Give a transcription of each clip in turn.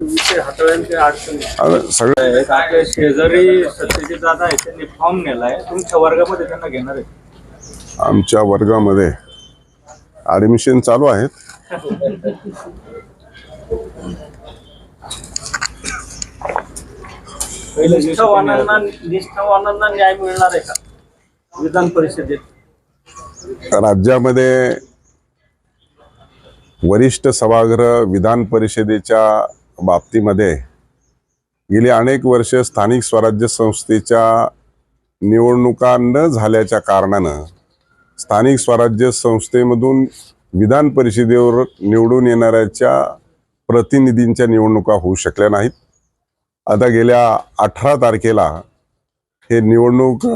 विषय हाताळण्याची अडचण सगळं आहे. आपल्या शेजारी सत्यजित दादा आहे, त्यांनी फॉर्म नेलाय. तुमच्या वर्गामध्ये त्यांना घेणार आहे? आमच्या वर्गामध्ये ऍडमिशन चालू आहेत. निष्ठावानांना न्याय मिळणार आहे का विधान परिषदेत? राज्यामध्ये वरिष्ठ सभागृह विधान परिषदेच्या बाबतीमध्ये गेली अनेक वर्ष स्थानिक स्वराज्य संस्थेच्या निवडणुका न झाल्याच्या कारणानं स्थानिक स्वराज्य संस्थेमधून विधान परिषदेवर निवडून येणाऱ्याच्या प्रतिनिधींच्या निवडणुका होऊ शकल्या नाहीत. आता गेल्या 18 तारखेला हे निवडणूक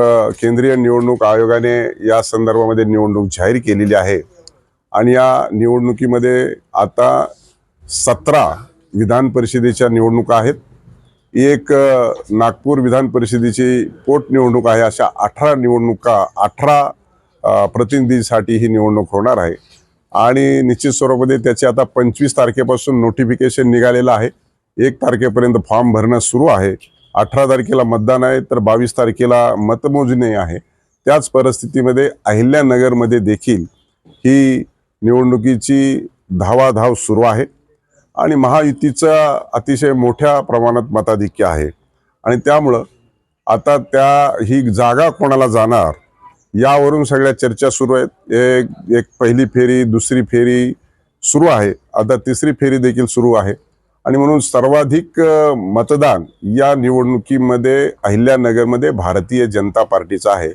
केंद्रीय निवडणूक आयोगाने या संदर्भामध्ये निवडणूक जाहीर केलेली आहे आणि या निवडणुकीमध्ये आता 17 विधान परिषदेच्या निवडणुका आहेत. एक नागपूर विधान परिषदेची पोटनिवडणूक आहे. अशा 18 निवडणुका 18 प्रतिनिधींसाठी ही निवडणूक होणार आहे आणि निश्चित स्वरूपामध्ये त्याचे आता 25 तारखेपासून नोटिफिकेशन निघालेलं आहे. 1 तारखेपर्यंत फॉर्म भरणं सुरू आहे. 18 तारखेला मतदान आहे तर 22 तारखेला मतमोजणी आहे. त्याच परिस्थितीमध्ये अहिल्यानगरमध्ये देखील ही निवडणुकीची धावाधाव सुरू आहे आणि महायुतीचा अतिशय मोठ्या प्रमाणात मताधिक्य आहे आणि त्यामुळं आता ही जागा कोणाला जाणार यावरून सगळ्या चर्चा सुरू आहेत. एक पहिली फेरी, दुसरी फेरी सुरू आहे, आता तिसरी फेरी देखील सुरू आहे आणि म्हणून सर्वाधिक मतदान या निवडणुकीमध्ये अहिल्यानगरमध्ये भारतीय जनता पार्टीचं आहे.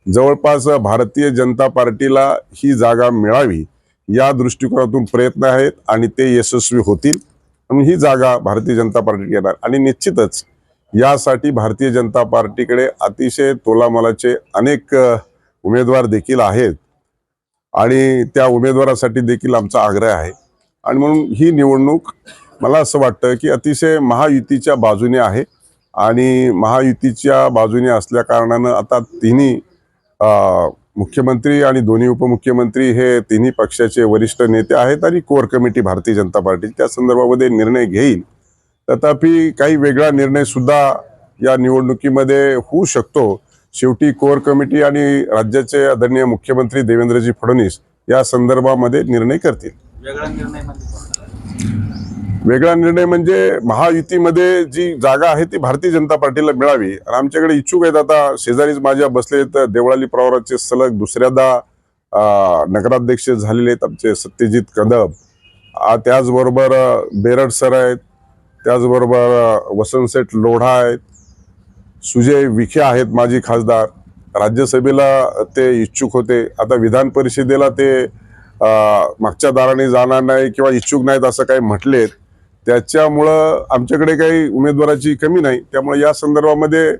जवळपास भारतीय जनता पार्टीला ही जागा मिळावी या दृष्टिकोनातून प्रयत्न आहेत आणि ते यशस्वी होतील आणि ही जागा भारतीय जनता पार्टी घेणार आणि निश्चितच यासाठी भारतीय जनता पार्टीकडे अतिशय तोलामोलाचे अनेक उमेदवार देखील आहेत आणि त्या उमेदवारासाठी देखील आमचा आग्रह आहे आणि म्हणून ही निवडणूक मला असं वाटतं की अतिशय महायुतीच्या बाजूने आहे आणि महायुतीच्या बाजूने असल्या कारणानं आता तिन्ही मुख्यमंत्री आणि दोन्ही उपमुख्यमंत्री हे तिन्ही पक्षाचे वरिष्ठ नेते आहेत आणि core committee Bharatiya Janata party त्या संदर्भामध्ये निर्णय घेईल. तथापि काही वेगळा निर्णय सुद्धा या निवडणुकीमध्ये होऊ शकतो. शेवटी कोर कमिटी आणि राज्याचे आदरणीय मुख्यमंत्री देवेंद्रजी फडणवीस या संदर्भामध्ये निर्णय करतील. वेगळा निर्णय म्हणजे महायुतीमध्ये जी जागा आहे ती भारतीय जनता पार्टीला मिळावी आणि आमच्याकडे इच्छुक आहेत. आता शेजारीच माझ्या बसले तर देवळाली प्रवराचे सलग दुसऱ्यादा नगराध्यक्ष झालेले आहेत आमचे सत्यजित कदम, त्याचबरोबर बेरड सर आहेत, त्याचबरोबर वसंतसेठ लोढा आहेत, सुजय विखे आहेत माजी खासदार. राज्यसभेला ते इच्छुक होते, आता विधान परिषदेला ते मागच्या दाराने जाणार नाही किंवा इच्छुक नाहीत असं काही म्हटलेत. त्याच्यामुळं आमच्याकडे काही उमेदवाराची कमी नाही. त्यामुळे या संदर्भामध्ये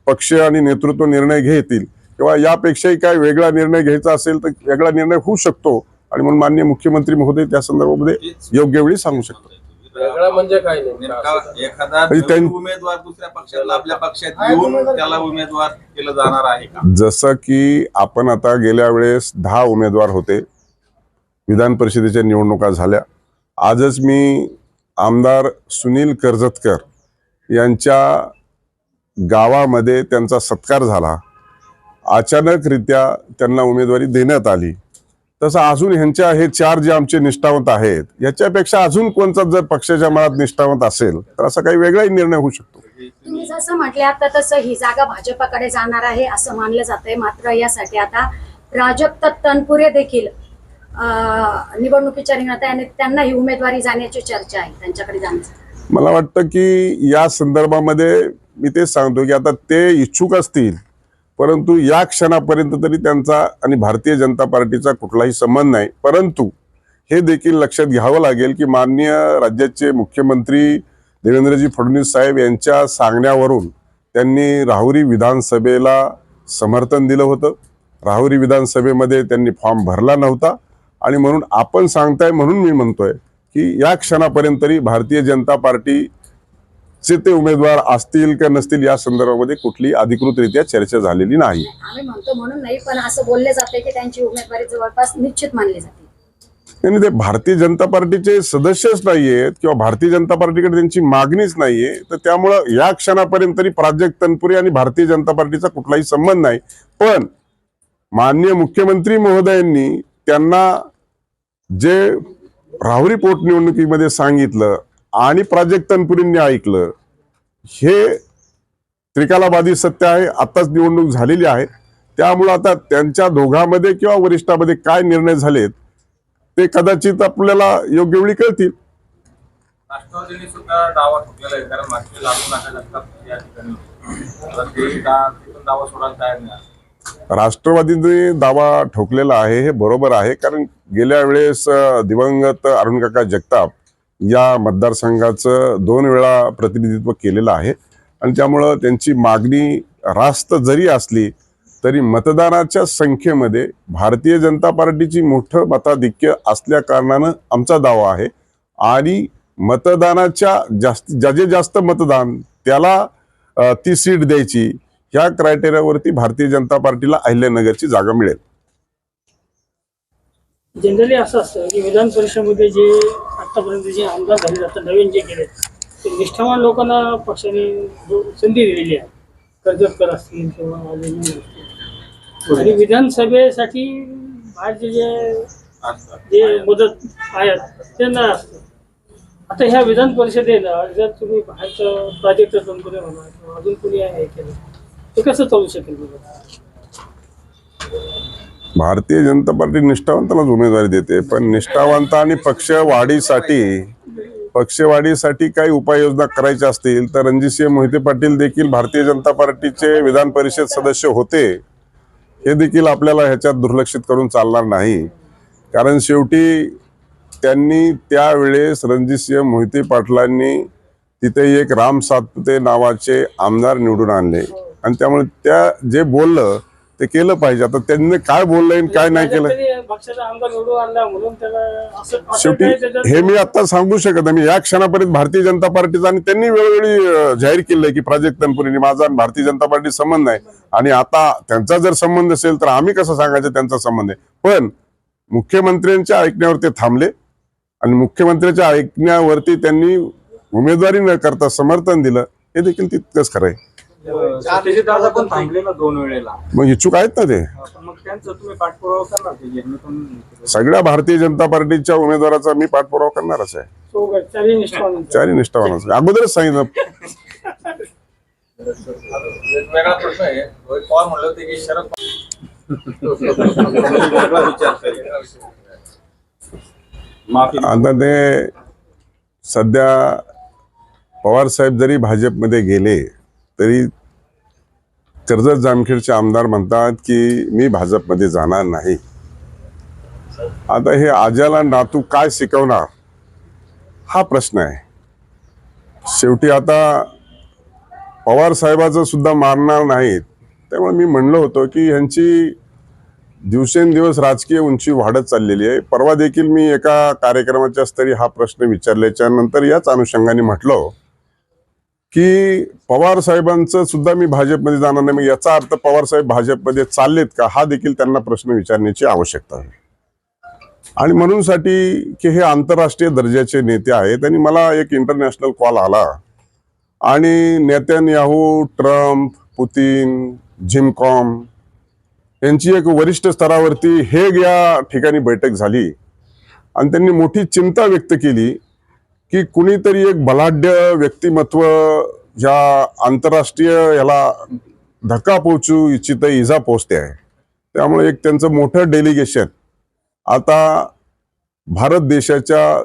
पक्ष आणि नेतृत्व निर्णय घेतील किंवा यापेक्षाही काय वेगळा निर्णय घ्यायचा असेल तर वेगळा निर्णय होऊ शकतो आणि म्हणून माननीय मुख्यमंत्री महोदय त्या संदर्भामध्ये योग्य वेळी सांगू शकतो. वेगळा म्हणजे काय एखादा उमेदवार दुसऱ्या पक्षाला आपल्या पक्षात येऊन त्याला उमेदवार केलं जाणार आहे का? जसं की आपण आता गेल्या वेळेस 10 उमेदवार होते, विधान परिषदेच्या निवडणुका झाल्या. आजच मी आमदार सुनील कर्जतकर यांच्या गावामध्ये त्यांचा सत्कार झाला. अचानकरित्या त्यांना उमेदवारी देण्यात आली. तसं अजून ह्यांच्या हे 4 जे आमचे निष्ठावंत आहेत याच्यापेक्षा अजून कोणता जर पक्षाच्या मनात निष्ठावंत असेल तर असा काही वेगळाही निर्णय होऊ शकतो. तुम्ही जसं म्हटले आता तसं ही जागा भाजपाकडे जाणार आहे असं मानलं जातंय. मात्र यासाठी आता प्राजक्त तनपुरे देखील निवडणुकीच्या रिंगणात आहे आणि त्यांना ही उमेदवारी जाण्याची चर्चा आहे त्यांच्याकडे जाण्याची. मला वाटतं की या संदर्भामध्ये मी तेच सांगतो की आता ते इच्छुक असतील परंतु या क्षणापर्यंत तरी त्यांचा आणि भारतीय जनता पार्टीचा कुठलाही संबंध नाही. परंतु हे देखील लक्षात घ्यावं लागेल की माननीय राज्याचे मुख्यमंत्री देवेंद्रजी फडणवीस साहेब यांच्या सांगण्यावरून त्यांनी राहुरी विधानसभेला समर्थन दिलं होतं. राहुरी विधानसभेमध्ये त्यांनी फॉर्म भरला नव्हता आणि म्हणून आपण सांगताय म्हणून मी म्हणतोय की या क्षणापर्यंत तरी भारतीय जनता पार्टीचे ते उमेदवार असतील का नसतील या संदर्भामध्ये कुठली अधिकृतरित्या चर्चा झालेली नाही. आम्ही म्हणतो म्हणून नाही, पण असं बोलले जाते की त्यांची उमेदवारी जवळपास निश्चित मानली जाते. त्यांनी ते भारतीय जनता पार्टीचे सदस्यच नाहीयेत किंवा भारतीय जनता पार्टीकडे त्यांची मागणीच नाहीये, तर त्यामुळं या क्षणापर्यंत तरी प्राजक्त तनपुरे आणि भारतीय जनता पार्टीचा कुठलाही संबंध नाही. पण माननीय मुख्यमंत्री महोदयांनी त्यांना जे राहुरी पोटनिवडणुकीमध्ये सांगितलं आणि प्राजक्त तनपुरेंनी ऐकलं, हे त्रिकालाबाधी सत्य आहे. आताच निवडणूक झालेली आहे, त्यामुळे आता त्यांच्या दोघांमध्ये किंवा वरिष्ठामध्ये काय निर्णय झालेत ते कदाचित आपल्याला योग्य वेळी कळतील. राष्ट्रवादीने सुद्धा दावा ठोकलेला आहे, कारण मागचे लागू नाका लागतात या ठिकाणी. आता ते तिथून दावा सोडायला तयार नाही. राष्ट्रवादीने दावा ठोकलेला आहे हे बरोबर आहे, कारण गेल्या वेळेस दिवंगत अरुण काका जगताप या मतदारसंघाचं 2 वेळा प्रतिनिधित्व केलेलं आहे आणि त्यामुळं त्यांची मागणी रास्त जरी असली तरी मतदानाच्या संख्येमध्ये भारतीय जनता पार्टीची मोठं मताधिक्य असल्या कारणानं आमचा दावा आहे आणि मतदानाच्या ज्याचे जास्त मतदान त्याला ती सीट द्यायची, ह्या क्रायटेरियावरती भारतीय जनता पार्टीला अहिल्यानगरची जागा मिळेल. जनरली असं असतं की विधान परिषदेमध्ये जे आतापर्यंत जे आमदार झाले आता नवीन जे गेले ते निष्ठावान लोकांना पक्षाने संधी दिलेली आहे. कर्जतकर असतील किंवा आलेले असतील आणि विधानसभेसाठी बाहेरचे जे मदत आहेत त्यांना असतं. आता ह्या विधान परिषदेला जर तुम्ही बाहेरचं प्राजक्त तनपुरे म्हणा किंवा अजून कोणी हे केलं ते कसं चालू शकेल? भारतीय जनता पार्टी निष्ठावंतालाच उमेदवारी देते, पण निष्ठावंत आणि पक्षवाढीसाठी काही उपाययोजना करायच्या असतील तर रणजितसिंह मोहिते पाटील देखील भारतीय जनता पार्टीचे विधान परिषद सदस्य होते, हे देखील आपल्याला ह्याच्यात दुर्लक्षित करून चालणार नाही. कारण शेवटी त्यांनी त्यावेळेस रणजितसिंह मोहिते पाटलांनी तिथे एक राम सातपुते नावाचे आमदार निवडून आणले आणि त्यामुळे त्या जे बोललं ते केलं पाहिजे. आता त्यांनी काय बोललंय काय नाही केलं शेवटी हे मी आता सांगू शकत नाही. मी या क्षणापर्यंत भारतीय जनता पार्टीचा आणि त्यांनी वेळोवेळी जाहीर केलंय की प्राजक्त तनपुरेंनी माझा आणि भारतीय जनता पार्टी संबंध आहे आणि आता त्यांचा जर संबंध असेल तर आम्ही कसं सांगायचं त्यांचा संबंध आहे. पण मुख्यमंत्र्यांच्या ऐकण्यावर ते थांबले आणि मुख्यमंत्र्यांच्या ऐकण्यावरती त्यांनी उमेदवारी न करता समर्थन दिलं, हे देखील तितकंच खरं आहे. दादा पण थांबले ना 2 वेळेला, मग इच्छुक आहेत ना ते. मग त्यांचं तुम्ही पाठपुरावा करणार ते? सगळ्या भारतीय जनता पार्टीच्या उमेदवाराचा मी पाठपुरावा करणारच आहे. चारी निष्ठावान अगोदरच सांगितलं. वेगळा प्रश्न आहे. रोहित पवार म्हणले होते की शरद आता ते सध्या पवार साहेब जरी भाजपमध्ये गेले तरी कर्जत जामखेडचे आमदार म्हणतात की मी भाजपमध्ये जाणार नाही. आता हे आज्याला नातू काय शिकवणार हा प्रश्न आहे. शेवटी आता पवार साहेबाचं सुद्धा मारणार नाहीत, त्यामुळे मी म्हणलो होतो की ह्यांची दिवसेंदिवस राजकीय उंची वाढत चाललेली आहे. परवा देखील मी एका कार्यक्रमाच्या स्तरी हा प्रश्न विचारल्याच्या नंतर याच अनुषंगाने म्हटलो की पवार साहेबांचं सुद्धा मी भाजपमध्ये जाणार नाही. मग याचा अर्थ पवार साहेब भाजपमध्ये चाललेत का हा देखील त्यांना प्रश्न विचारण्याची आवश्यकता आहे. आणि म्हणूनसाठी की हे आंतरराष्ट्रीय दर्जाचे नेते आहेत आणि मला एक इंटरनॅशनल कॉल आला आणि नेत्यानयाहू, ट्रम्प, पुतीन, जिमकॉम यांची एक वरिष्ठ स्तरावरती हेग या ठिकाणी बैठक झाली आणि त्यांनी मोठी चिंता व्यक्त केली की कुणीतरी एक बलाढ्य व्यक्तिमत्व या आंतरराष्ट्रीय याला धक्का पोहोचू इच्छित इजा पोहोचते आहे. त्यामुळे एक त्यांचं मोठं डेलिगेशन आता भारत देशाच्या